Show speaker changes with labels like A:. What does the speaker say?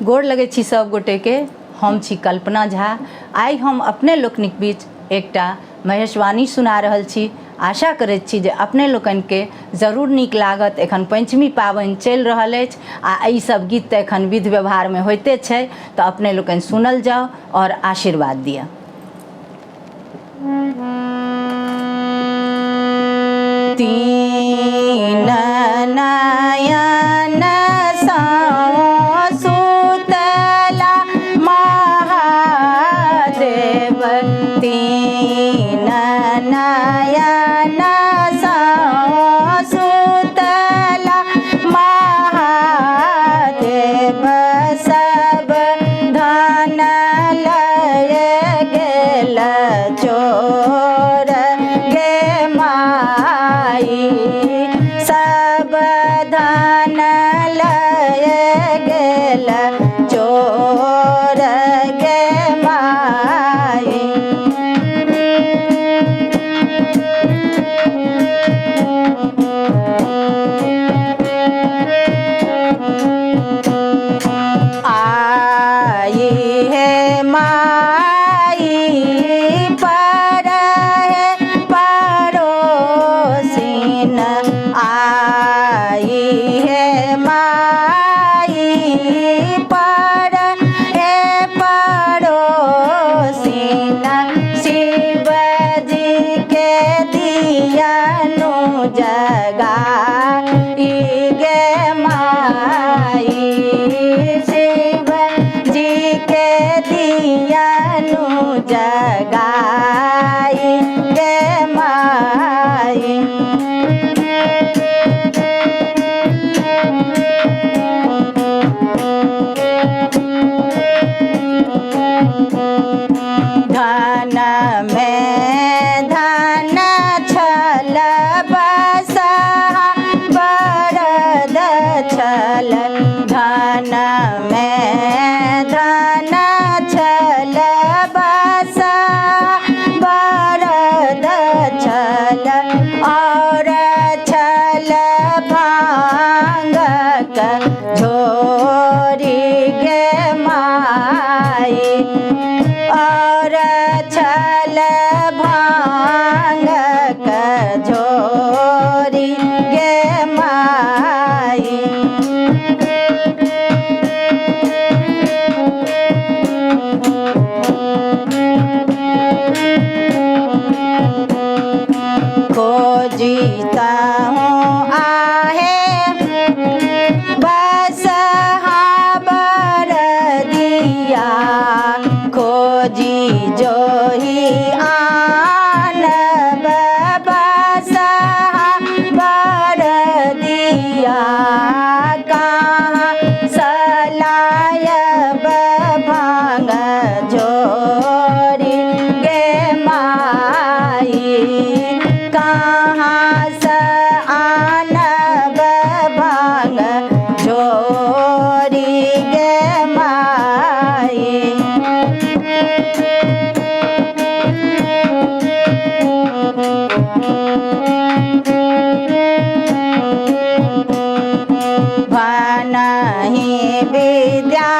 A: गोर लगै छी सब गोटे के। हम छी कल्पना झा। आइ हम अपने लोकनिक बीच एकटा महेशवाणी सुना रहल छी। आशा करैत छी जे अपने लोकनि के जरूर नीक लागत। एखन पंचमी पाबनि चलि रहल अछि आ ई सब गीत तऽ एखन विधि व्यवहार में होइते छै, तऽ अपने लोकनि सुनल जाओ और आशीर्वाद दिया। तीन नयन सुतला महादेव, तीन नयन सुतला महादेव, सब धन लय गेल चोर गे माई, सब धन लय गेल चोर गे माई। आई है माई पर है पड़ोसिन, आई है माई पर है पड़ोसिन, शिव जी के दियनु जगाई गे माई, शिव जी के दियनु जगाई गे माई। धन में धन छल बसहा बरद छल, धन में धन छल बसहा बरद छल, और छल भांगक झोरी गे माई, और छल भांगक झोरी गे माई। खोजीता हूँ आहे बसहा बरदिया, खोजी जो ही आनब बसहा बरदिया, कहाँ सलायब भांग झोरी गे माई, कहाँ से आनब भांग झोरी गे माई। भनहि विद्या